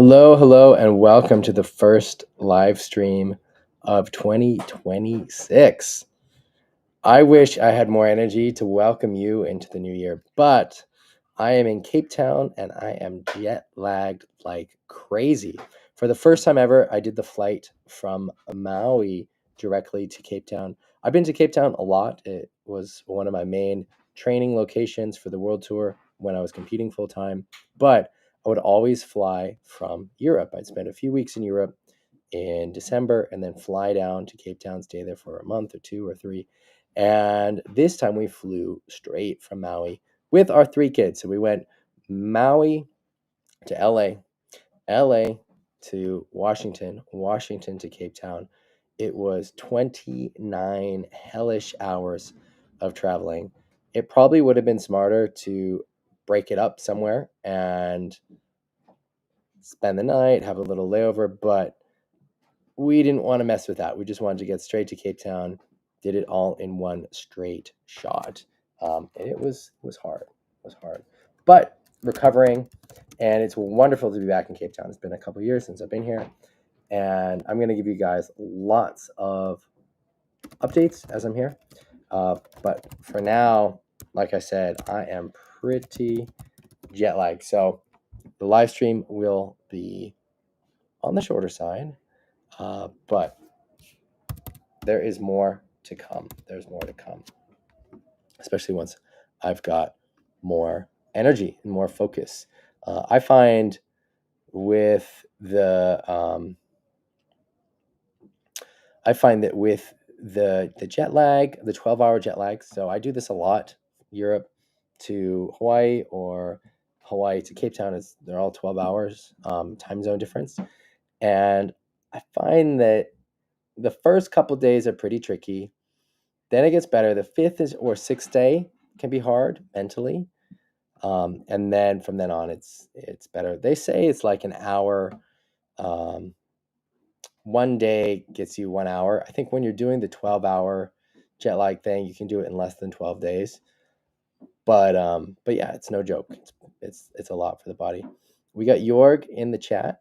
Hello, and welcome to the first live stream of 2026. I wish I had more energy to welcome you into the new year, but I am in Cape Town and I am jet lagged like crazy. For the first time ever, I did the flight from Maui directly to Cape Town. I've been to Cape Town a lot. It was one of my main training locations for the world tour when I was competing full time, but I would always fly from Europe. I'd spend a few weeks in Europe in December and then fly down to Cape Town, stay there for a month or two or three. And this time we flew straight from Maui with our three kids. So we went Maui to LA, LA to Washington, Washington to Cape Town. It was 29 hellish hours of traveling. It probably would have been smarter to break it up somewhere and spend the night, have a little layover, but we didn't want to mess with that. We just wanted to get straight to Cape Town, did it all in one straight shot. And it was hard. It was hard. But recovering, and it's wonderful to be back in Cape Town. It's been a couple years since I've been here. And I'm going to give you guys lots of updates as I'm here. But for now, like I said, I am pretty jet lagged. So the live stream will be on the shorter side, but there is more to come. There's more to come, especially once I've got more energy and more focus. I find with the the jet lag, the 12-hour jet lag. So I do this a lot. Europe to Hawaii or Hawaii to Cape Town they're all 12 hours time zone difference, and I find that the first couple days are pretty tricky. Then it gets better. The fifth or sixth day can be hard mentally, and then from then on, it's better. They say it's like an hour. One day gets you 1 hour. I think when you're doing the 12-hour jet lag thing, you can do it in less than 12 days. But yeah, it's no joke. It's a lot for the body. We got Jorg in the chat.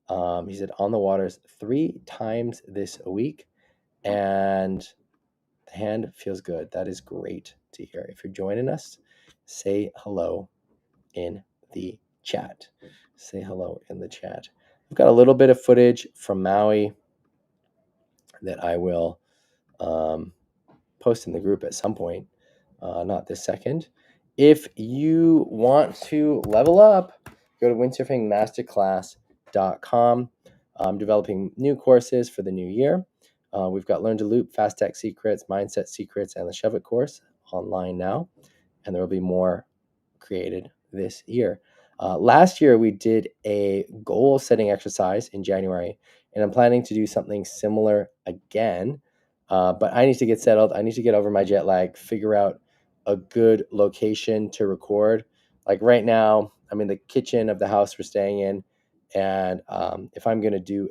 He said on the waters 3 times this week, and the hand feels good. That is great to hear. If you're joining us, say hello in the chat. Say hello in the chat. I've got a little bit of footage from Maui that I will post in the group at some point, not this second. If you want to level up, go to windsurfingmasterclass.com. I'm developing new courses for the new year. We've got Learn to Loop, Fast Tech Secrets, Mindset Secrets, and the Shove It course online now, and there will be more created this year. Last year, we did a goal-setting exercise in January, and I'm planning to do something similar again, but I need to get settled. I need to get over my jet lag, figure out a good location to record. Like right now, I'm in the kitchen of the house we're staying in, and if I'm going to do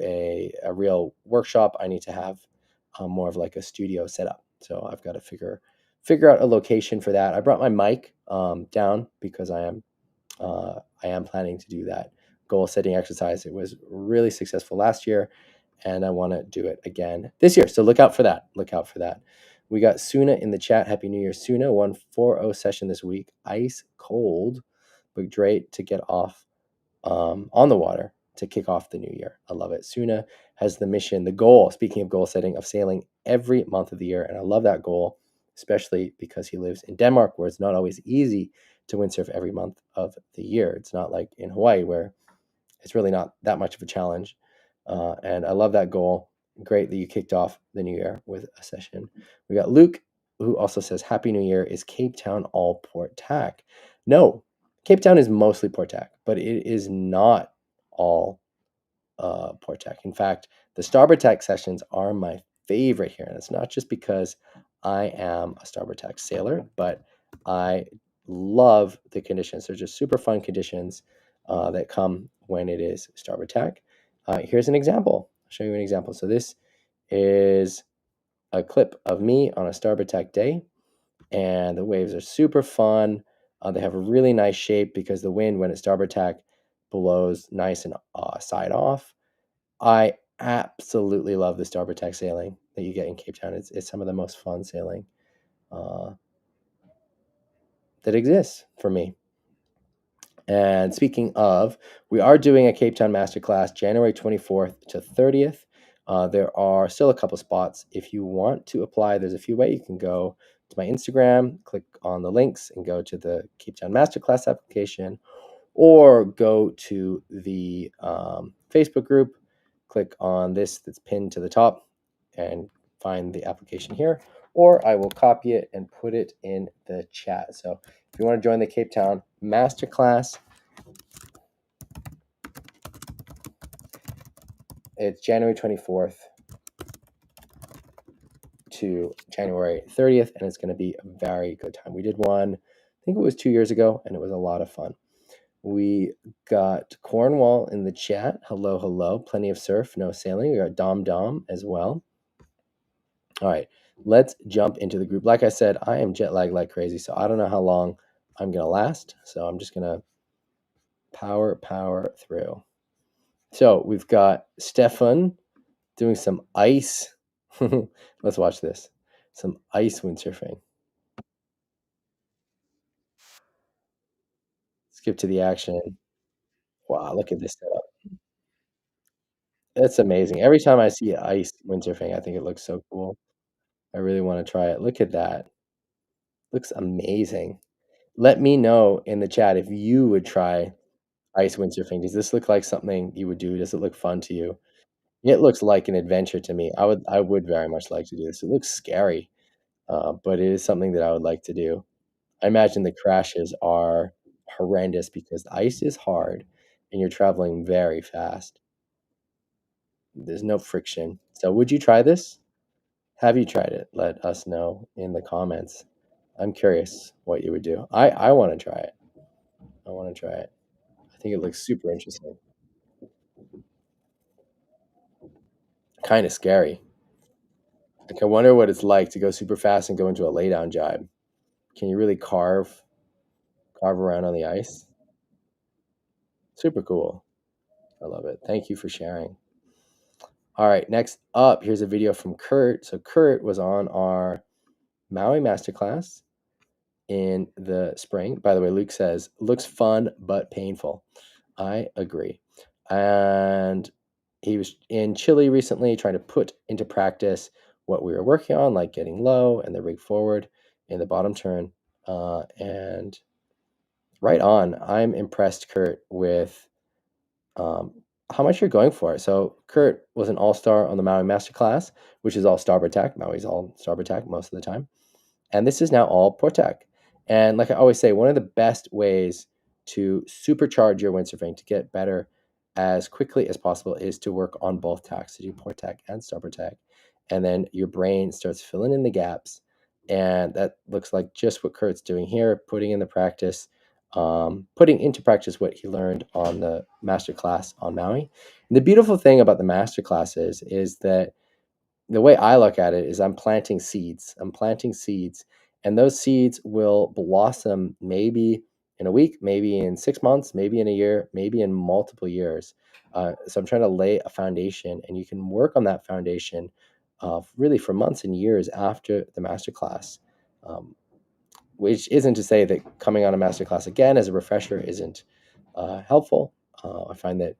a real workshop, I need to have more of like a studio setup. So I've got to figure out a location for that. I brought my mic down because I am planning to do that goal setting exercise. It was really successful last year, and I want to do it again this year. So look out for that. We got Suna in the chat. Happy New Year, Suna. 140 session this week. Ice cold, but great to get off on the water to kick off the new year. I love it. Suna has the mission, the goal, speaking of goal setting, of sailing every month of the year. And I love that goal, especially because he lives in Denmark, where it's not always easy to windsurf every month of the year. It's not like in Hawaii, where it's really not that much of a challenge. And I love that goal. Great that you kicked off the new year with a session. We got Luke, who also says, Happy New Year. Is Cape Town all port tack? No, Cape Town is mostly port tack, but it is not all port tack. In fact, the starboard tack sessions are my favorite here. And it's not just because I am a starboard tack sailor, but I love the conditions. They're just super fun conditions that come when it is starboard tack. Here's an example. I'll show you an example. So this is a clip of me on a starboard tack day, and the waves are super fun. They have a really nice shape because the wind, when it's starboard tack, blows nice and side off. I absolutely love the starboard tack sailing that you get in Cape Town. It's some of the most fun sailing uh, that exists for me. And speaking of, we are doing a Cape Town Masterclass January 24th to 30th. There are still a couple spots. If you want to apply, there's a few ways. You can go to my Instagram, click on the links, and go to the Cape Town Masterclass application, or go to the Facebook group, click on this that's pinned to the top, and find the application here, or I will copy it and put it in the chat. So if you want to join the Cape Town Masterclass, it's January 24th to January 30th, and it's going to be a very good time. We did one, I think it was 2 years ago, and it was a lot of fun. We got Cornwall in the chat. Hello, hello. Plenty of surf, no sailing. We got Dom Dom as well. All right, let's jump into the group. Like I said, I am jet lagged like crazy, so I don't know how long I'm going to last. So I'm just going to power through. So we've got Stefan doing some ice. Let's watch this. Some ice windsurfing. Skip to the action. Wow, look at this setup. That's amazing. Every time I see ice windsurfing, I think it looks so cool. I really want to try it. Look at that. Looks amazing. Let me know in the chat if you would try ice windsurfing. Does this look like something you would do? Does it look fun to you? It looks like an adventure to me. I would very much like to do this. It looks scary, but it is something that I would like to do. I imagine the crashes are horrendous because the ice is hard and you're traveling very fast. There's no friction. So would you try this? Have you tried it? Let us know in the comments. I'm curious what you would do. I want to try it. I want to try it. I think it looks super interesting. Kind of scary. Like I wonder what it's like to go super fast and go into a laydown jibe. Can you really carve around on the ice? Super cool. I love it. Thank you for sharing. All right, next up, here's a video from Kurt. So Kurt was on our Maui Masterclass in the spring. By the way, Luke says, looks fun but painful. I agree. And he was in Chile recently trying to put into practice what we were working on, like getting low and the rig forward in the bottom turn. And right on. I'm impressed, Kurt, with how much you're going for it. So Kurt was an all-star on the Maui Masterclass, which is all starboard tack. Maui's all starboard tack most of the time. And this is now all port tack. And like I always say, one of the best ways to supercharge your windsurfing to get better as quickly as possible is to work on both tacks, to do port tack and starboard tack. And then your brain starts filling in the gaps. And that looks like just what Kurt's doing here, putting in the practice, putting into practice what he learned on the master class on Maui. And the beautiful thing about the master classes is that the way I look at it is I'm planting seeds. I'm planting seeds, and those seeds will blossom maybe in a week, maybe in 6 months, maybe in a year, maybe in multiple years. So I'm trying to lay a foundation, and you can work on that foundation really for months and years after the masterclass. Which isn't to say that coming on a masterclass again as a refresher isn't helpful. I find that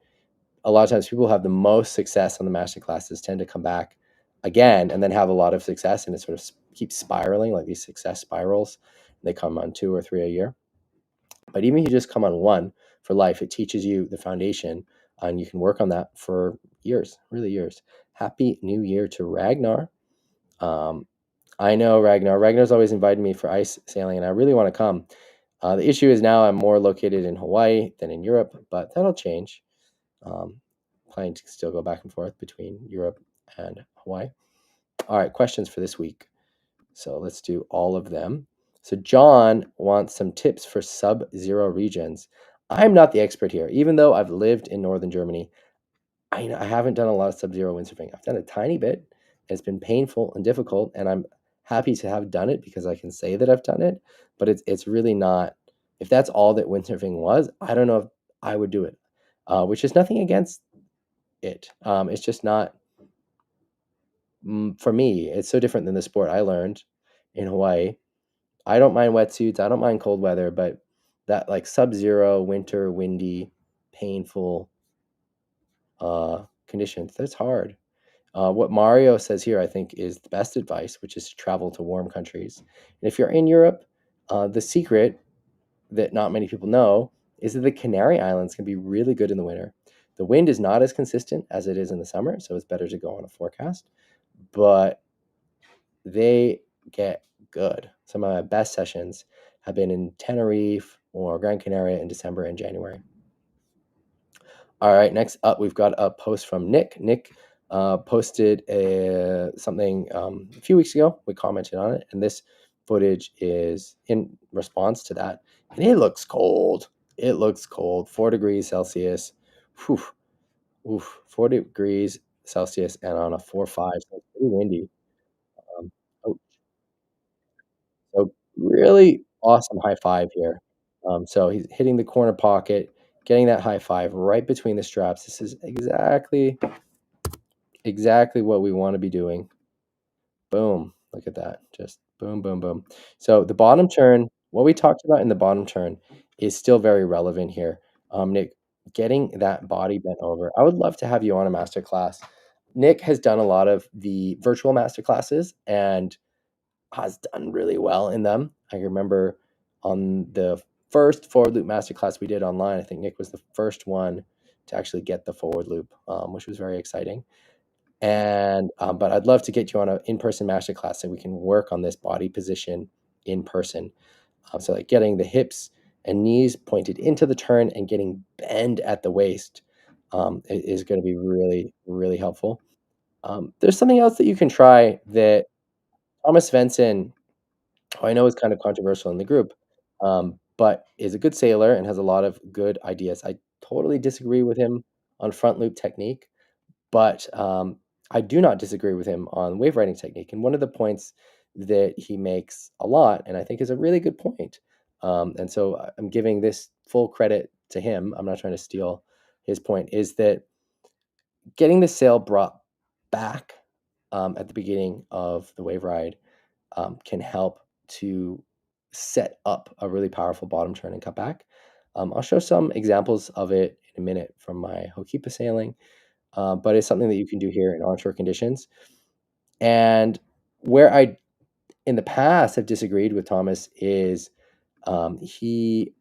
a lot of times people who have the most success on the master classes tend to come back again and then have a lot of success, and it sort of keeps spiraling like these success spirals. They come on 2 or 3 a year. But even if you just come on one for life, it teaches you the foundation, and you can work on that for years, really years. Happy New Year to Ragnar. I know Ragnar. Ragnar's always invited me for ice sailing, and I really want to come. The issue is now I'm more located in Hawaii than in Europe, but that'll change. Planning to still go back and forth between Europe and Hawaii. All right, questions for this week. So let's do all of them. So John wants some tips for sub-zero regions. I'm not the expert here, even though I've lived in northern Germany. I haven't done a lot of sub-zero windsurfing. I've done a tiny bit. It's been painful and difficult, and I'm happy to have done it because I can say that I've done it. But it's really not. if that's all that windsurfing was, I don't know if I would do it. Which is nothing against it. It's just not for me. It's so different than the sport I learned in Hawaii. I don't mind wetsuits. I don't mind cold weather, but that like sub-zero, winter, windy, painful conditions, that's hard. What Mario says here, I think, is the best advice, which is to travel to warm countries. And if you're in Europe, the secret that not many people know is that the Canary Islands can be really good in the winter. The wind is not as consistent as it is in the summer, so it's better to go on a forecast, but they get good. Some of my best sessions have been in Tenerife or Gran Canaria in December and January. All right, next up, we've got a post from Nick. Nick posted something a few weeks ago. We commented on it, and this footage is in response to that. And it looks cold. It looks cold. 4 degrees Celsius. Whew, oof, 4 degrees Celsius and on a 4.5, so it's pretty windy. Um, oh, so really awesome high five here. So he's hitting the corner pocket, getting that high five right between the straps. This is exactly what we want to be doing. Boom. Look at that. Just boom, boom, boom. So the bottom turn, what we talked about in the bottom turn is still very relevant here. Nick, getting that body bent over. I would love to have you on a master class. Nick has done a lot of the virtual master classes and has done really well in them. I remember on the first forward loop masterclass we did online, I think Nick was the first one to actually get the forward loop, which was very exciting. And but I'd love to get you on an in-person masterclass so we can work on this body position in person. So like getting the hips and knees pointed into the turn and getting bend at the waist is going to be really, really helpful. There's something else that you can try that Thomas Svensson, who I know is kind of controversial in the group, but is a good sailor and has a lot of good ideas. I totally disagree with him on front loop technique, but I do not disagree with him on wave riding technique. And one of the points that he makes a lot, and I think is a really good point, and so I'm giving this full credit to him. I'm not trying to steal his point. Is that getting the sail brought back at the beginning of the wave ride can help to set up a really powerful bottom turn and cut back. I'll show some examples of it in a minute from my Hokipa sailing, but it's something that you can do here in onshore conditions. And where I, in the past, have disagreed with Thomas is he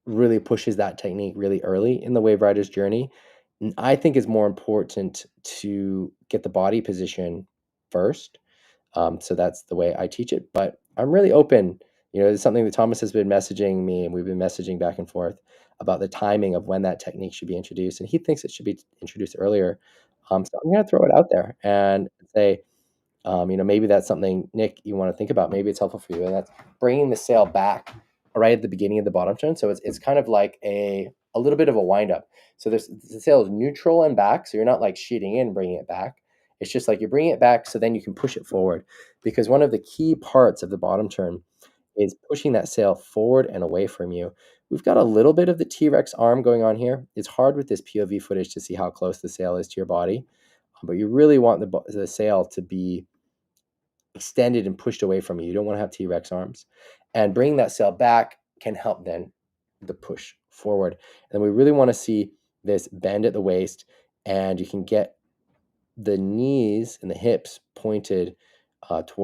really pushes that technique really early in the wave rider's journey. And I think it's more important to get the body position first. So that's the way I teach it. But I'm really open. It's something that Thomas has been messaging me, and we've been messaging back and forth about the timing of when that technique should be introduced. And he thinks it should be introduced earlier. So I'm going to throw it out there and say, maybe that's something, Nick, you want to think about. Maybe it's helpful for you. And that's bringing the sail back right at the beginning of the bottom turn. So it's kind of like a little bit of a wind up. So the sail is neutral and back. So you're not like sheeting in, bringing it back. It's just like you're bringing it back so then you can push it forward. Because one of the key parts of the bottom turn is pushing that sail forward and away from you. We've got a little bit of the T-Rex arm going on here. It's hard with this POV footage to see how close the sail is to your body, but you really want the sail to be extended and pushed away from you. You don't want to have T-Rex arms. And bringing that sail back can help then the push forward. And we really want to see this bend at the waist, and you can get the knees and the hips pointed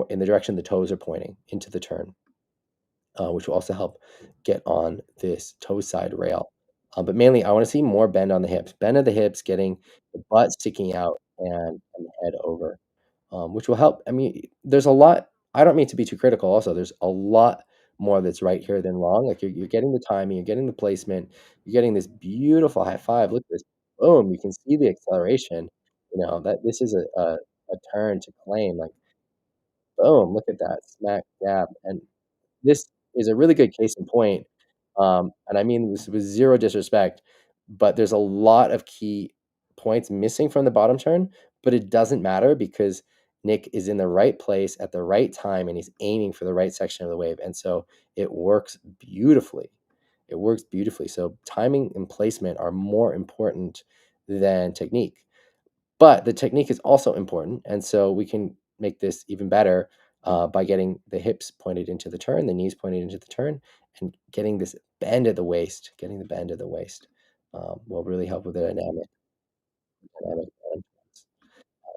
in the direction the toes are pointing into the turn, which will also help get on this toe side rail. But mainly, I want to see more bend on the hips. Bend of the hips, getting the butt sticking out and the head over, which will help. I mean, there's a lot. I don't mean to be too critical. Also, there's a lot more that's right here than wrong. Like you're getting the timing, you're getting the placement, you're getting this beautiful high five. Look at this. Boom. You can see the acceleration. That this is a turn to claim. Like, boom, look at that. Smack dab. And this is a really good case in point, and I mean this with zero disrespect, but there's a lot of key points missing from the bottom turn, but it doesn't matter because Nick is in the right place at the right time and he's aiming for the right section of the wave. And so it works beautifully. It works beautifully. So timing and placement are more important than technique. But the technique is also important. And so we can make this even better by getting the hips pointed into the turn, the knees pointed into the turn, and getting this bend at the waist. Getting the bend at the waist will really help with the dynamic balance.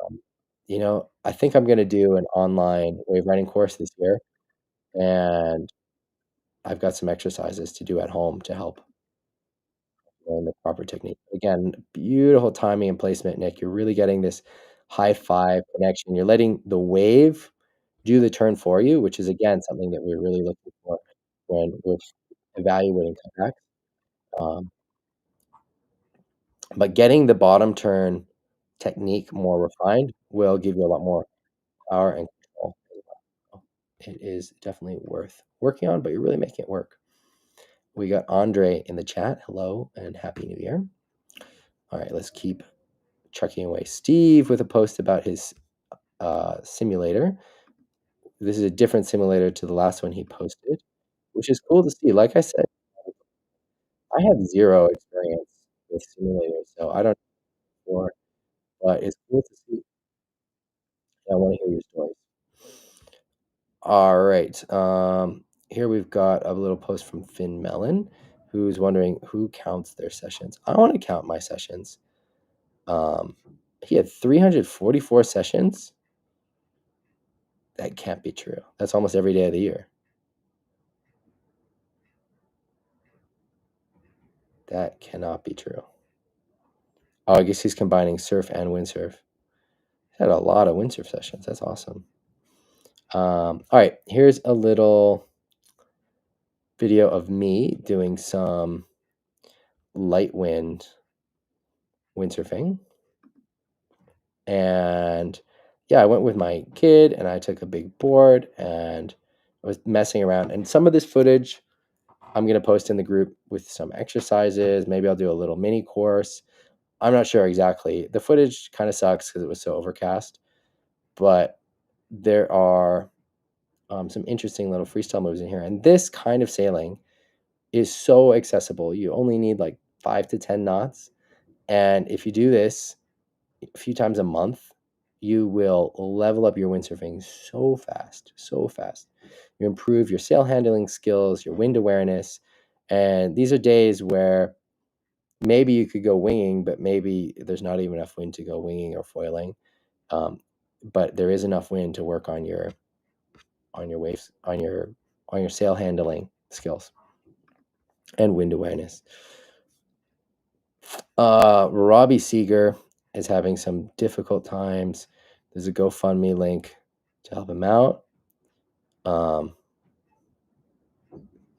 Um, I think I'm going to do an online wave riding course this year, and I've got some exercises to do at home to help learn the proper technique. Again, beautiful timing and placement, Nick. You're really getting this high five connection. You're letting the wave do the turn for you, which is again something that we're really looking for when we're evaluating cutbacks. Um, but getting the bottom turn technique more refined will give you a lot more power and control. It is definitely worth working on, but you're really making it work. We got Andre in the chat. Hello and Happy New Year. All right, let's keep trucking away. Steve with a post about his simulator. This is a different simulator to the last one he posted, which is cool to see. Like I said, I have zero experience with simulators, so I don't know, but it's cool to see. I want to hear your stories. All right. Here we've got a little post from Finn Mellon, who's wondering who counts their sessions. I want to count my sessions. He had 344 sessions. That can't be true. That's almost every day of the year. That cannot be true. Oh, I guess he's combining surf and windsurf. He had a lot of windsurf sessions. That's awesome. All right, here's a little video of me doing some light wind windsurfing. And yeah, I went with my kid and I took a big board and I was messing around. And some of this footage I'm going to post in the group with some exercises. Maybe I'll do a little mini course. I'm not sure exactly. The footage kind of sucks because it was so overcast, but there are some interesting little freestyle moves in here. And this kind of sailing is so accessible. You only need like 5 to 10 knots. And if you do this a few times a month, you will level up your windsurfing so fast, so fast. You improve your sail handling skills, your wind awareness. And these are days where maybe you could go winging, but maybe there's not even enough wind to go winging or foiling. But there is enough wind to work on your waves, on your sail handling skills and wind awareness. Robbie Seeger is having some difficult times. There's a GoFundMe link to help him out.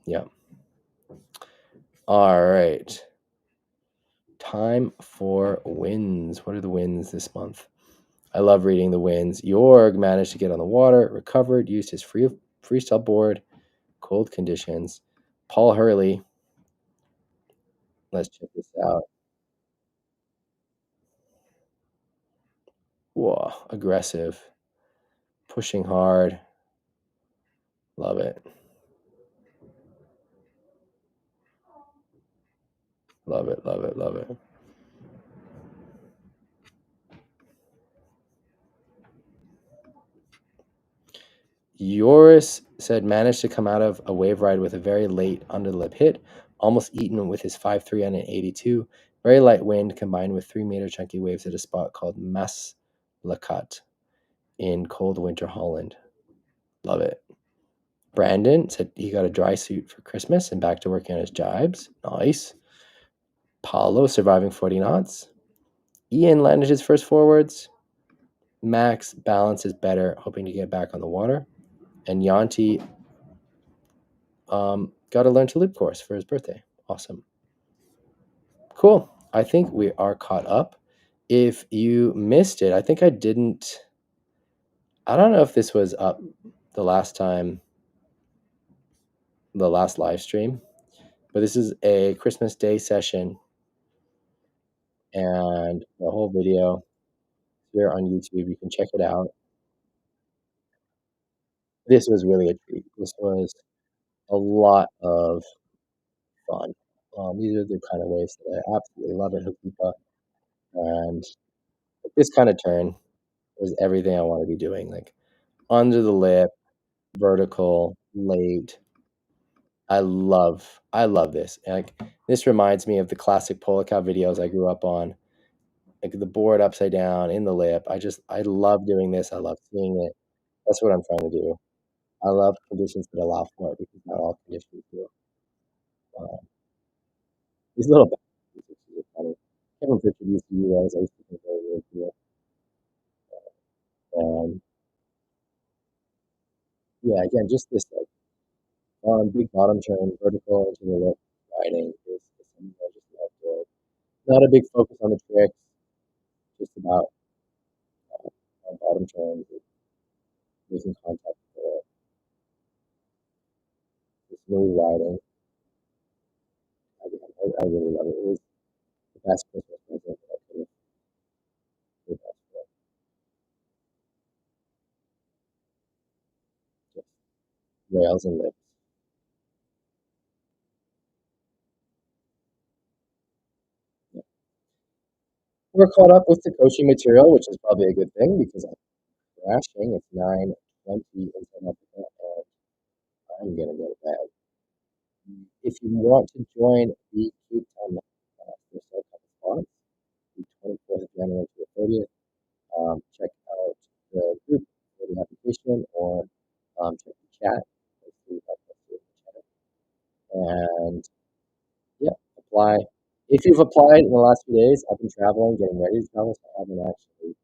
Yeah. All right. Time for wins. What are the wins this month? I love reading the wins. Jorg managed to get on the water, recovered, used his freestyle board, cold conditions. Paul Hurley. Let's check this out. Whoa, aggressive. Pushing hard. Love it. Love it, love it, love it. Joris said managed to come out of a wave ride with a very late under the lip hit, almost eaten with his 5.3 on an 82. Very light wind combined with 3-meter chunky waves at a spot called Masterclass in cold winter Holland. Love it. Brandon said he got a dry suit for Christmas and back to working on his jibes. Nice. Paulo surviving 40 knots. Ian landed his first forwards. Max balance is better, hoping to get back on the water. And Yanti got a learn to loop course for his birthday. Awesome. Cool. I think we are caught up. If you missed it, I think I don't know if this was up the last live stream, but this is a Christmas Day session and the whole video here on YouTube. You can check it out. This was really a treat. This was a lot of fun. These are the kind of waves that I absolutely love at Hookiepa, and this kind of turn is everything I want to be doing. Like under the lip, vertical, late. I love this. Like this reminds me of the classic polo cow videos I grew up on. Like the board upside down in the lip. I love doing this. I love seeing it. That's what I'm trying to do. I love conditions that allow for it because not all conditions do. Uh, these little pieces are funny. Kevin Pritchard used to do those. I used to think they were really cool. And yeah, again, just this like on big bottom turn, vertical into the lip riding is something I just love doing. Not a big focus on the tricks, just about on bottom turns, making contact with the smooth riding. Again, I really love it. It was the best Christmas present that I could have asked for. Just rails and lips. Yeah. We're caught up with the coaching material, which is probably a good thing because I'm crashing. It's 9:20 in South Africa, and I'm gonna go to bed. If you want to join the Cape Town there's still a couple spots, the 24th of January to the 30th. Check out the group for the application or check the chat. Let's see if I can see it in the chat. And yeah, apply. If you've applied in the last few days, I've been traveling, getting ready to travel, so I haven't actually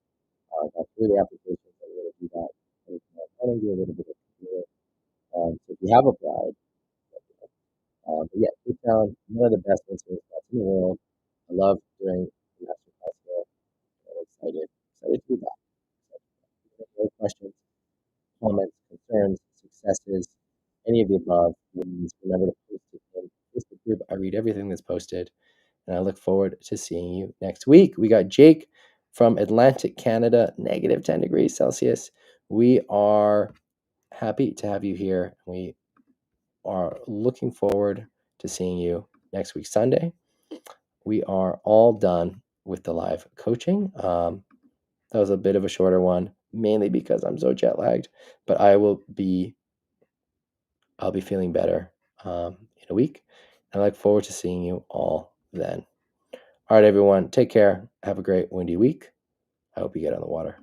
got through the applications. I'm going to do that tomorrow morning, do a little bit of computer. So if you have applied, but yeah, Cape Town, one of the best windsurfing spots in the world. I love doing the Masterclass there. I'm excited to be back. So, if you have any questions, comments, concerns, successes, any of the above, please remember to post it in the Facebook group. I read everything that's posted, and I look forward to seeing you next week. We got Jake from Atlantic Canada, negative 10 degrees Celsius. We are happy to have you here. We are looking forward to seeing you next week, Sunday. We are all done with the live coaching. That was a bit of a shorter one, mainly because I'm so jet lagged, but I'll be feeling better in a week. I look forward to seeing you all then. All right, everyone, take care. Have a great windy week. I hope you get on the water.